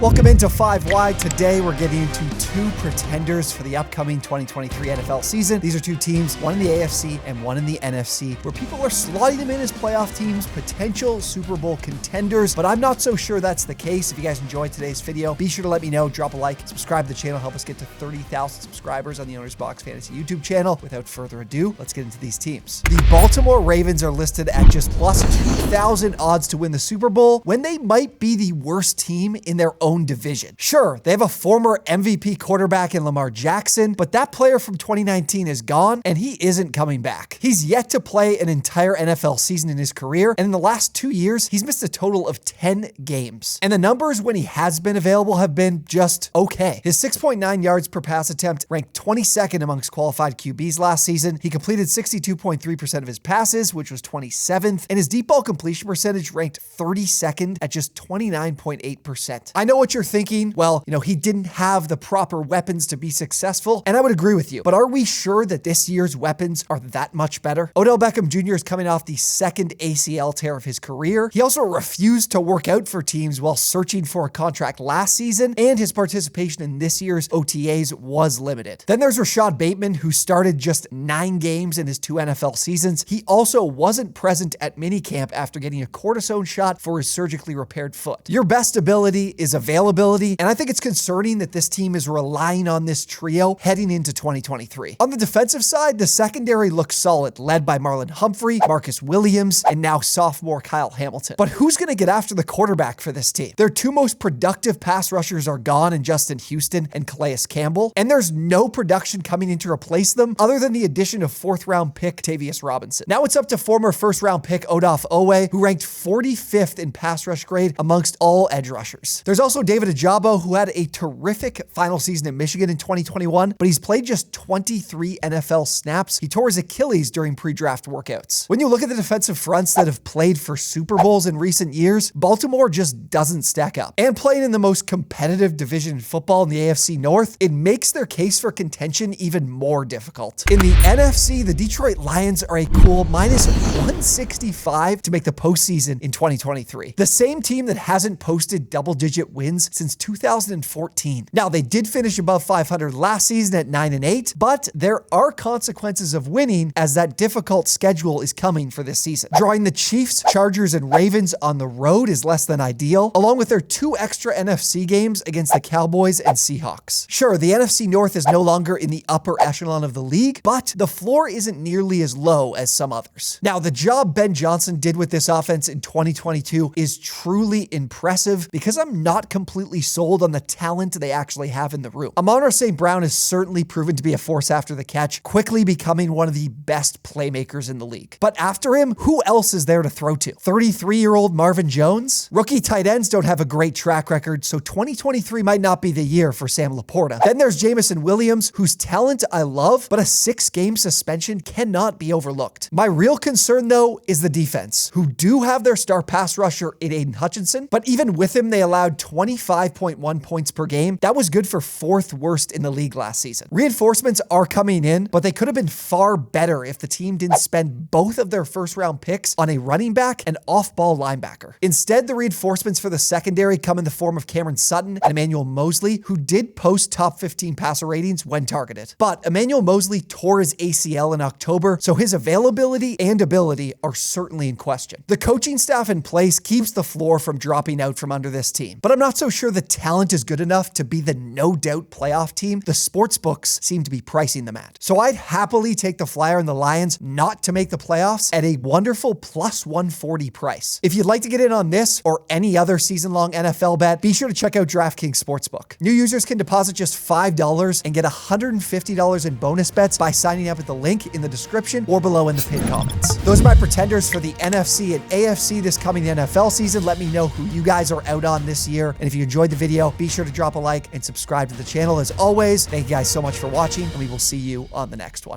Welcome into 5 Wide. Today we're getting into two pretenders for the upcoming 2023 NFL season. These are two teams, one in the AFC and one in the NFC, where people are slotting them in as playoff teams, potential Super Bowl contenders, but I'm not so sure that's the case. If you guys enjoyed today's video, be sure to let me know, drop a like, subscribe to the channel, help us get to 30,000 subscribers on the OwnersBox Fantasy YouTube channel. Without further ado, let's get into these teams. The Baltimore Ravens are listed at just plus 2,000 odds to win the Super Bowl when they might be the worst team in their own division. Sure, they have a former MVP quarterback in Lamar Jackson, but that player from 2019 is gone and he isn't coming back. He's yet to play an entire NFL season in his career, and in the last 2 years, he's missed a total of 10 games. And the numbers when he has been available have been just okay. His 6.9 yards per pass attempt ranked 22nd amongst qualified QBs last season. He completed 62.3% of his passes, which was 27th, and his deep ball completion percentage ranked 32nd at just 29.8%. I know what you're thinking. Well, he didn't have the proper weapons to be successful, and I would agree with you. But are we sure that this year's weapons are that much better? Odell Beckham Jr. is coming off the second ACL tear of his career. He also refused to work out for teams while searching for a contract last season, and his participation in this year's OTAs was limited. Then there's Rashad Bateman, who started just 9 games in his 2 NFL seasons. He also wasn't present at minicamp after getting a cortisone shot for his surgically repaired foot. Your best ability is availability, and I think it's concerning that this team is relying on this trio heading into 2023. On the defensive side, the secondary looks solid, led by Marlon Humphrey, Marcus Williams, and now sophomore Kyle Hamilton. But who's going to get after the quarterback for this team? Their 2 most productive pass rushers are gone in Justin Houston and Calais Campbell, and there's no production coming in to replace them other than the addition of 4th-round pick Tavius Robinson. Now it's up to former 1st-round pick Odafe Oweh, who ranked 45th in pass rush grade amongst all edge rushers. There's also David Ojabo, who had a terrific final season in Michigan in 2021, but he's played just 23 NFL snaps. He tore his Achilles during pre-draft workouts. When you look at the defensive fronts that have played for Super Bowls in recent years, Baltimore just doesn't stack up. And playing in the most competitive division in football in the AFC North, it makes their case for contention even more difficult. In the NFC, the Detroit Lions are a cool minus 165 to make the postseason in 2023. The same team that hasn't posted double-digit wins since 2014. Now, they did finish above 500 last season at 9-8, but there are consequences of winning as that difficult schedule is coming for this season. Drawing the Chiefs, Chargers, and Ravens on the road is less than ideal, along with their 2 extra NFC games against the Cowboys and Seahawks. Sure, the NFC North is no longer in the upper echelon of the league, but the floor isn't nearly as low as some others. Now, the job Ben Johnson did with this offense in 2022 is truly impressive because I'm not completely sold on the talent they actually have in the room. Amon-Ra St. Brown has certainly proven to be a force after the catch, quickly becoming one of the best playmakers in the league. But after him, who else is there to throw to? 33-year-old Marvin Jones? Rookie tight ends don't have a great track record, so 2023 might not be the year for Sam Laporta. Then there's Jameson Williams, whose talent I love, but a 6-game suspension cannot be overlooked. My real concern, though, is the defense, who do have their star pass rusher in Aiden Hutchinson, but even with him, they allowed 25.1 points per game. That was good for 4th worst in the league last season. Reinforcements are coming in, but they could have been far better if the team didn't spend both of their 1st-round picks on a running back and off-ball linebacker. Instead, the reinforcements for the secondary come in the form of Cameron Sutton and Emmanuel Mosley, who did post top 15 passer ratings when targeted. But Emmanuel Mosley tore his ACL in October, so his availability and ability are certainly in question. The coaching staff in place keeps the floor from dropping out from under this team, but I'm not so sure the talent is good enough to be the no-doubt playoff team the sports books seem to be pricing them at. So I'd happily take the flyer on the Lions not to make the playoffs at a wonderful plus 140 price. If you'd like to get in on this or any other season-long NFL bet, be sure to check out DraftKings Sportsbook. New users can deposit just $5 and get $150 in bonus bets by signing up at the link in the description or below in the pinned comments. Those are my pretenders for the NFC and AFC this coming NFL season. Let me know who you guys are out on this year. And if you enjoyed the video, be sure to drop a like and subscribe to the channel. As always, thank you guys so much for watching, and we will see you on the next one.